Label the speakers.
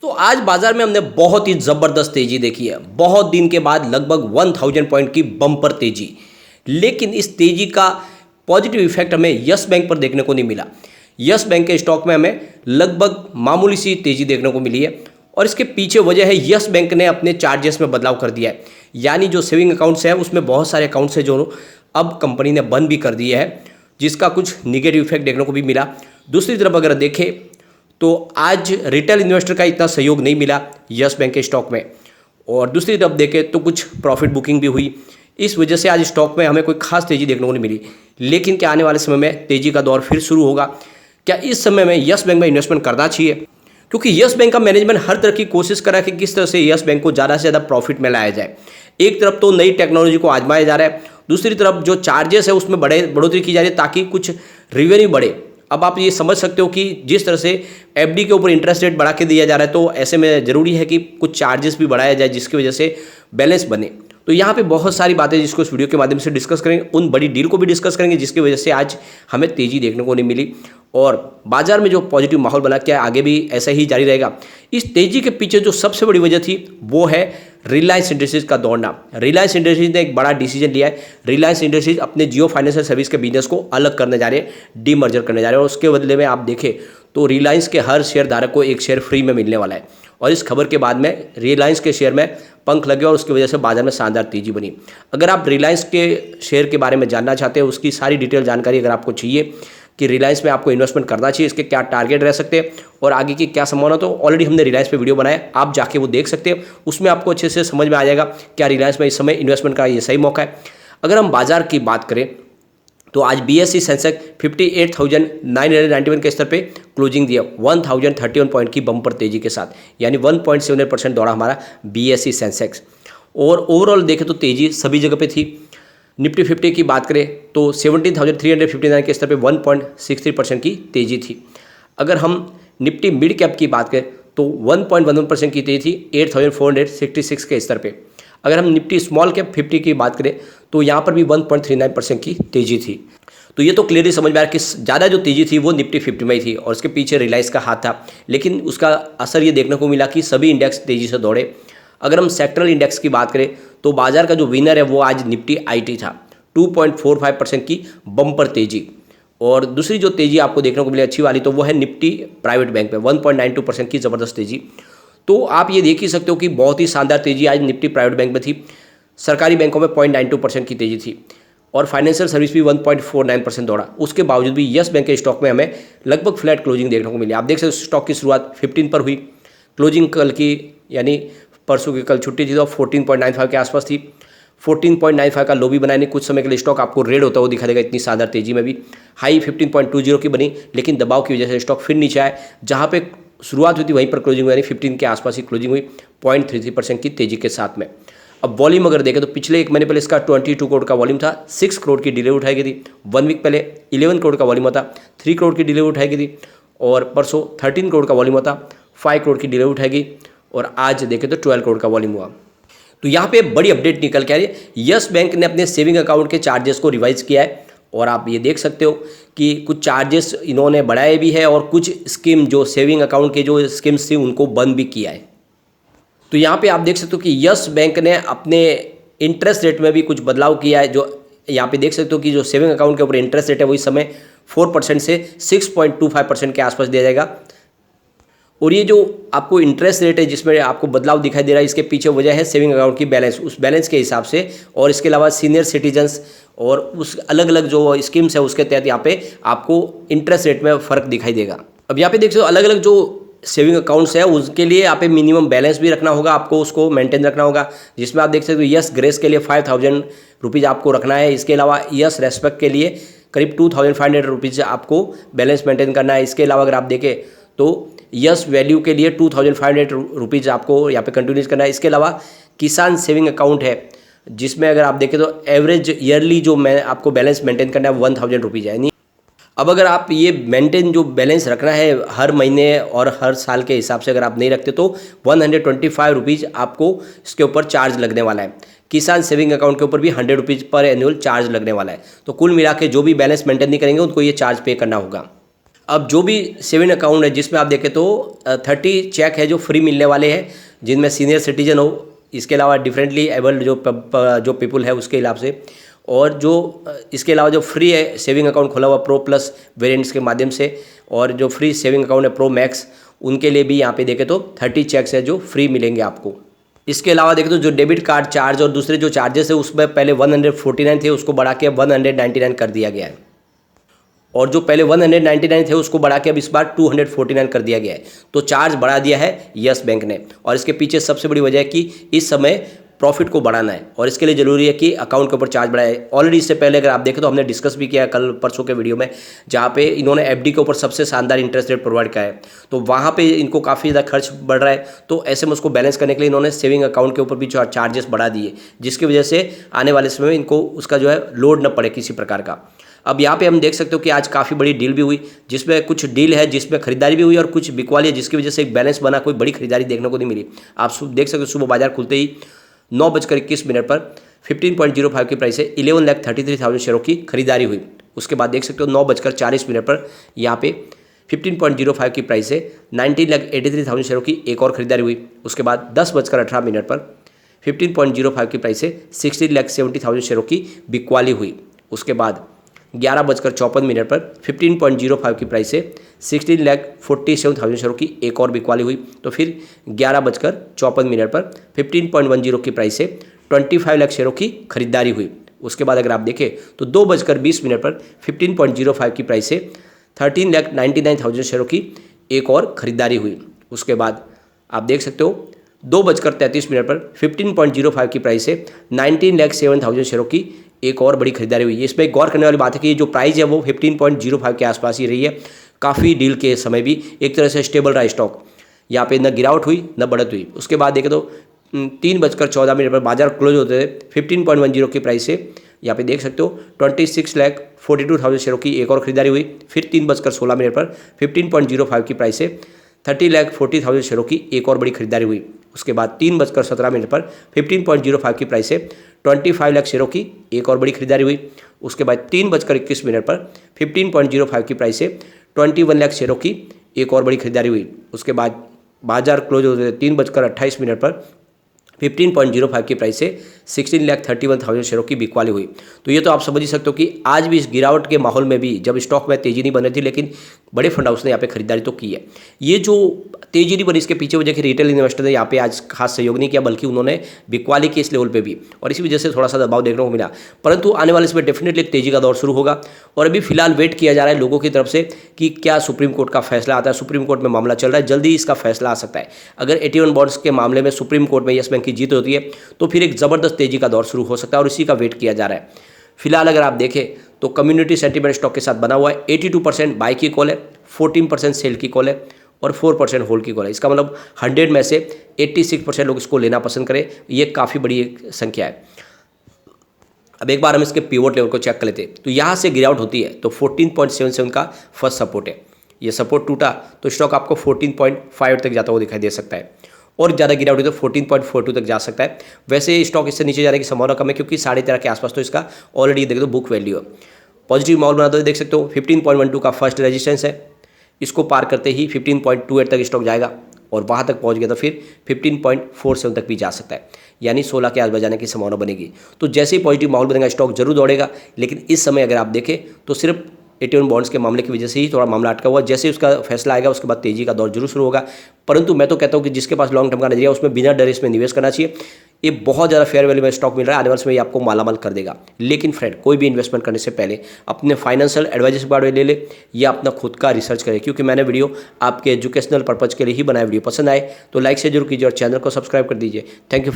Speaker 1: तो आज बाजार में हमने बहुत ही ज़बरदस्त तेज़ी देखी है। बहुत दिन के बाद लगभग 1000 पॉइंट की बम्पर तेज़ी। लेकिन इस तेज़ी का पॉजिटिव इफेक्ट हमें यस बैंक पर देखने को नहीं मिला। यस बैंक के स्टॉक में हमें लगभग मामूली सी तेज़ी देखने को मिली है और इसके पीछे वजह है यस बैंक ने अपने चार्जेस में बदलाव कर दिया है। यानी जो सेविंग अकाउंट्स हैं उसमें बहुत सारे अकाउंट्स हैं जो अब कंपनी ने बंद भी कर दिए है, जिसका कुछ निगेटिव इफेक्ट देखने को भी मिला। दूसरी तरफ अगर देखें तो आज रिटेल इन्वेस्टर का इतना सहयोग नहीं मिला यस बैंक के स्टॉक में, और दूसरी तरफ देखें तो कुछ प्रॉफिट बुकिंग भी हुई। इस वजह से आज स्टॉक में हमें कोई खास तेज़ी देखने को नहीं मिली। लेकिन क्या आने वाले समय में तेज़ी का दौर फिर शुरू होगा? क्या इस समय में यस बैंक में इन्वेस्टमेंट करना चाहिए? क्योंकि यस बैंक का मैनेजमेंट हर तरह की कोशिश कर रहा है कि किस तरह से यस बैंक को ज़्यादा से ज़्यादा प्रॉफिट में लाया जाए। एक तरफ तो नई टेक्नोलॉजी को आजमाया जा रहा है, दूसरी तरफ जो चार्जेस है उसमें बढ़ोतरी की जा रही है ताकि कुछ रेवेन्यू बढ़े। अब आप ये समझ सकते हो कि जिस तरह से एफडी के ऊपर इंटरेस्ट रेट बढ़ा के दिया जा रहा है, तो ऐसे में ज़रूरी है कि कुछ चार्जेस भी बढ़ाया जाए जिसकी वजह से बैलेंस बने। तो यहाँ पे बहुत सारी बातें जिसको इस वीडियो के माध्यम से डिस्कस करेंगे, उन बड़ी डील को भी डिस्कस करेंगे जिसकी वजह से आज हमें तेज़ी देखने को नहीं मिली और बाजार में जो पॉजिटिव माहौल बना, क्या आगे भी ऐसा ही जारी रहेगा? इस तेज़ी के पीछे जो सबसे बड़ी वजह थी वो है रिलायंस इंडस्ट्रीज का दौड़ना। रिलायंस इंडस्ट्रीज ने एक बड़ा डिसीजन लिया है। रिलायंस इंडस्ट्रीज अपने जियो फाइनेंशियल सर्विस के बिजनेस को अलग करने जा रहे हैं, डीमर्जर करने जा रहे हैं, और उसके बदले में आप देखें तो रिलायंस के हर शेयर धारक को एक शेयर फ्री में मिलने वाला है। और इस खबर के बाद में रिलायंस के शेयर में पंख लगे और उसकी वजह से बाजार में शानदार तेजी बनी। अगर आप रिलायंस के शेयर के बारे में जानना चाहते हैं, उसकी सारी डिटेल जानकारी अगर आपको चाहिए कि रिलायंस में आपको इन्वेस्टमेंट करना चाहिए, इसके क्या टारगेट रह सकते हैं और आगे की क्या संभावना, तो ऑलरेडी हमने रिलायंस पे वीडियो बनाया, आप जाके वो देख सकते हैं। उसमें आपको अच्छे से समझ में आ जाएगा क्या रिलायंस में इस समय इन्वेस्टमेंट का ये सही मौका है। अगर हम बाजार की बात करें तो आज बीएसई सेंसेक्स 58,991 के स्तर पे क्लोजिंग दिया 1031 पॉइंट की बम्पर तेजी के साथ, यानी 1.78% दौड़ा हमारा बीएसई सेंसेक्स। और ओवरऑल देखें तो तेजी सभी जगह पे थी। निफ्टी 50 की बात करें तो 17,359 के स्तर पे 1.63% की तेजी थी। अगर हम निफ्टी मिड कैप की बात करें तो 1.11% की तेजी थी 8,466 के स्तर पे। अगर हम निफ्टी स्मॉल कैप 50 की बात करें तो यहाँ पर भी 1.39% की तेजी थी। तो ये तो क्लियरली समझ में आ रहा है कि ज़्यादा जो तेजी थी वो निफ्टी 50 में ही थी और उसके पीछे रिलायंस का हाथ था, लेकिन उसका असर ये देखने को मिला कि सभी इंडेक्स तेजी से दौड़े। अगर हम सेक्टरल इंडेक्स की बात करें तो बाजार का जो विनर है वो आज निफ्टी आईटी था, 2.45% की बम्पर तेजी। और दूसरी जो तेजी आपको देखने को मिली अच्छी वाली तो वो है निफ्टी प्राइवेट बैंक में 1.92% की ज़बरदस्त तेजी। तो आप ये देख ही सकते हो कि बहुत ही शानदार तेजी आज निफ्टी प्राइवेट बैंक में थी। सरकारी बैंकों में 0.92% की तेजी थी और फाइनेंशियल सर्विस भी 1.49% दौड़ा। उसके बावजूद भी यस बैंक के स्टॉक में हमें लगभग फ्लैट क्लोजिंग देखने को मिली। आप देख सकते हो स्टॉक की शुरुआत 15 पर हुई, क्लोजिंग कल की यानी परसों की कल छुट्टी थी तो 14.95 के आसपास थी। 14.95 का लो भी बनाया नहीं, कुछ समय के लिए स्टॉक आपको रेड होता हुआ दिखा देगा इतनी शानदार तेजी में भी। हाई 15.20 की बनी, लेकिन दबाव की वजह से स्टॉक फिर नीचे आया, जहाँ पे शुरुआत हुई थी वहीं पर क्लोजिंग हुई, यानी 15 के आसपास ही क्लोजिंग हुई 0.33% की तेजी के साथ में। अब वॉल्यूम अगर देखें तो पिछले एक महीने पहले इसका 22 करोड़ का वॉल्यूम था, 6 करोड़ की डिलीवरी उठाई गई थी। 1 वीक पहले 11 करोड़ का वॉल्यूम था, 3 करोड़ की डिलीवरी उठाई गई थी। और परसों 13 करोड़ का वॉल्यूम था, 5 करोड़ की डिलीवरी उठाई गई। और आज देखें तो 12 करोड़ का वॉल्यूम हुआ। तो यहाँ पे बड़ी अपडेट निकल के आ रही है, यस बैंक ने अपने सेविंग अकाउंट के चार्जेस को रिवाइज किया है और आप ये देख सकते हो कि कुछ चार्जेस इन्होंने बढ़ाए भी है और कुछ स्कीम जो सेविंग अकाउंट के जो स्कीम्स थी उनको बंद भी किया है। तो यहाँ पे आप देख सकते हो कि यस बैंक ने अपने इंटरेस्ट रेट में भी कुछ बदलाव किया है। जो यहाँ पे देख सकते हो कि जो सेविंग अकाउंट के ऊपर इंटरेस्ट रेट है वो इस समय 4% से 6.25% के आसपास दिया जाएगा। और ये जो आपको इंटरेस्ट रेट है जिसमें आपको बदलाव दिखाई दे रहा है, इसके पीछे वजह है सेविंग अकाउंट की बैलेंस, उस बैलेंस के हिसाब से। और इसके अलावा सीनियर सिटीजन्स और उस अलग अलग जो स्कीम्स है उसके तहत यहाँ पे आपको इंटरेस्ट रेट में फ़र्क दिखाई देगा। अब यहाँ पे देख सकते हो अलग अलग जो सेविंग अकाउंट्स है उसके लिए यहाँ पे मिनिमम बैलेंस भी रखना होगा, आपको उसको मेंटेन रखना होगा, जिसमें आप देख सकते हो यस ग्रेस के लिए 5,000 रुपीज़ आपको रखना है। इसके अलावा यस रेस्पेक्ट के लिए करीब 2,500 रुपीज़ आपको बैलेंस मेंटेन करना है। इसके अलावा अगर आप देखें तो यस वैल्यू के लिए 2,500 रुपीज़ आपको यहाँ पे कंटिन्यूस करना है। इसके अलावा किसान सेविंग अकाउंट है जिसमें अगर आप देखें तो एवरेज ईयरली जो मैं आपको बैलेंस मेंटेन करना है 1,000 रुपीज़ है। अब अगर आप ये मेंटेन जो बैलेंस रखना है हर महीने और हर साल के हिसाब से अगर आप नहीं रखते तो 125 रुपीज़ आपको इसके ऊपर चार्ज लगने वाला है। किसान सेविंग अकाउंट के ऊपर भी 100 रुपीज़ पर एनुअल चार्ज लगने वाला है। तो कुल मिला के जो भी बैलेंस मेंटेन नहीं करेंगे उनको ये चार्ज पे करना होगा। अब जो भी सेविंग अकाउंट है जिसमें आप देखें तो 30 चेक है जो फ्री मिलने वाले हैं, जिनमें सीनियर सिटीजन हो, इसके अलावा डिफरेंटली एबल्ड जो पीपल है उसके हिसाब से, और जो इसके अलावा जो फ्री है सेविंग अकाउंट खोला हुआ प्रो प्लस वेरिएंट्स के माध्यम से, और जो फ्री सेविंग अकाउंट है प्रो मैक्स, उनके लिए भी यहाँ पे देखें तो 30 चेक्स है जो फ्री मिलेंगे आपको। इसके अलावा देखें तो जो डेबिट कार्ड चार्ज और दूसरे जो चार्जेस है उसमें पहले 149 थे, उसको बढ़ा के 199 कर दिया गया है, और जो पहले 199 थे उसको बढ़ा के अब इस बार 249 कर दिया गया है। तो चार्ज बढ़ा दिया है यस बैंक ने, और इसके पीछे सबसे बड़ी वजह है कि इस समय प्रॉफिट को बढ़ाना है, और इसके लिए ज़रूरी है कि अकाउंट के ऊपर चार्ज बढ़ाए। ऑलरेडी इससे पहले अगर आप देखें तो हमने डिस्कस भी किया कल परसों के वीडियो में, जहाँ पे इन्होंने एफडी के ऊपर सबसे शानदार इंटरेस्ट रेट प्रोवाइड किया है, तो वहाँ पे इनको काफ़ी ज़्यादा खर्च बढ़ रहा है। तो ऐसे में उसको बैलेंस करने के लिए इन्होंने सेविंग अकाउंट के ऊपर भी चार्जेस बढ़ा दिए, जिसकी वजह से आने वाले समय में इनको उसका जो है लोड न पड़े किसी प्रकार का। अब यहाँ पे हम देख सकते हो कि आज काफ़ी बड़ी डील भी हुई, जिसमें कुछ डील है जिसमें खरीदारी भी हुई और कुछ बिकवाली है, जिसकी वजह से एक बैलेंस बना, कोई बड़ी खरीदारी देखने को नहीं मिली। आप देख सकते हो सुबह बाजार खुलते ही 9:21 पर 15.05 की प्राइस से 11,33,000 शेयरों की खरीदारी हुई। उसके बाद देख सकते हो 9:40 पर यहाँ पे 15.05 की प्राइस से 19,83,000 शेयरों की एक और खरीदारी हुई। उसके बाद 10:18 पर 15.05 की प्राइस से 16,70,000 शेयरों की बिकवाली हुई। उसके बाद 11:54 पर 15.05 की प्राइस से 16,47,000 शेयरों की एक और बिकवाली हुई। तो फिर 11:54 पर 15.10 की प्राइस से 25 लाख शेयरों की खरीदारी हुई। उसके बाद अगर आप देखें तो 2:20 पर 15.05 की प्राइस से 13,99,000 शेयरों की एक और खरीदारी हुई। उसके बाद आप देख सकते हो 2:33 पर 15.05 की प्राइस से 19,07,000 शेयरों की एक और बड़ी खरीदारी हुई है। इसमें गौर करने वाली बात है कि जो प्राइस है वो 15.05 के आसपास ही रही है, काफ़ी डील के समय भी एक तरह से स्टेबल रहा स्टॉक, यहाँ पे न गिरावट हुई न बढ़त हुई। उसके बाद देखें तो 3:14 पर बाजार क्लोज होते थे 15.10 की प्राइस से, यहाँ पे देख सकते हो 26,42,000 शेयरों की एक और खरीदारी हुई। फिर 3:16 पर 15.05 की प्राइस से 30,40,000 शेयरों की एक और बड़ी खरीदारी हुई। उसके बाद 3:17 पर 15.05 की प्राइस से 25 लाख शेयरों की एक और बड़ी खरीदारी हुई। उसके बाद 3:21 पर 15.05 की प्राइस से 21 लाख शेयरों की एक और बड़ी खरीदारी हुई। उसके बाद बाजार क्लोज होते 3:28 पर 15.05 की प्राइस से 16,31,000 शेयरों की बिकवाली हुई। तो ये तो आप समझ ही सकते हो कि आज भी इस गिरावट के माहौल में भी, जब स्टॉक में तेजी नहीं बन रही थी, लेकिन बड़े फंड हाउस ने यहाँ पे खरीदारी तो की है। ये जो तेजी नहीं बनी इसके पीछे वजह कि रिटेल इन्वेस्टर ने यहाँ पे आज खास सहयोग नहीं किया, बल्कि उन्होंने बिकवाली की इस लेवल पे भी, और इसी वजह से थोड़ा सा दबाव देखने को मिला। परंतु आने वाले इसमें डेफिनेटली तेजी का दौर शुरू होगा, और अभी फिलहाल वेट किया जा रहा है लोगों की तरफ से कि क्या सुप्रीम कोर्ट का फैसला आता है। सुप्रीम कोर्ट में मामला चल रहा है, जल्दी इसका फैसला आ सकता है। अगर 81 बॉन्ड्स के मामले में सुप्रीम कोर्ट में येस बैंक की जीत होती है तो फिर एक ज़बरदस्त तेजी का दौर शुरू हो सकता है, और इसी का वेट किया जा रहा है। फिलहाल अगर आप देखें तो कम्युनिटी सेंटीमेंट स्टॉक के साथ बना हुआ है। 82% बाई की कॉल है, 14% सेल की कॉल है, और 4% होल्ड की कॉल है। इसका मतलब 100 में से 86% लोग इसको लेना पसंद करें। ये काफ़ी बड़ी एक संख्या है। अब एक बार हम इसके पिवोट लेवल को चेक कर लेते हैं, तो यहाँ से गिरावट होती है तो 14.77 का फर्स्ट सपोर्ट है। ये सपोर्ट टूटा तो स्टॉक आपको 14.5 तक जाता हुआ दिखाई दे सकता है, और ज़्यादा गिरावट हुई तो 14.42 तक जा सकता है। वैसे स्टॉक इससे नीचे जाने की संभावना कम है, क्योंकि 13.5 के आसपास तो इसका ऑलरेडी देख दो बुक वैल्यू है। पॉजिटिव माहौल बनाते हुए देख सकते हो 15.12 का फर्स्ट रेजिस्टेंस है, इसको पार करते ही 15.28 तक स्टॉक जाएगा, और वहाँ तक पहुँच गया तो फिर 15.47 तक भी जा सकता है, यानी 16 के आसपास जाने की संभावना बनेगी। तो जैसे ही पॉजिटिव माहौल बनेगा स्टॉक जरूर दौड़ेगा, लेकिन इस समय अगर आप देखें तो सिर्फ 81 बॉन्ड्स के मामले की वजह से ही थोड़ा मामला अटका हुआ। जैसे उसका फैसला आएगा उसके बाद तेजी का दौर जरूर शुरू होगा। परंतु मैं तो कहता हूँ कि जिसके पास लॉन्ग टर्म का नजरिया उसमें बिना डर इसमें निवेश करना चाहिए। ये बहुत ज़्यादा फेयर वैल्यू में स्टॉक मिल रहा है, आने वाले समय ये आपको मालामाल कर देगा। लेकिन फ्रेंड, कोई भी इन्वेस्टमेंट करने से पहले अपने फाइनेंशियल एडवाइजर के बारे में ले ले, या अपना खुद का रिसर्च करें, क्योंकि मैंने वीडियो आपके एजुकेशनल पर्पज़ के लिए ही बनाया। वीडियो पसंद आए तो लाइक से जरूर कीजिए और चैनल को सब्सक्राइब कर दीजिए। Thank you friend.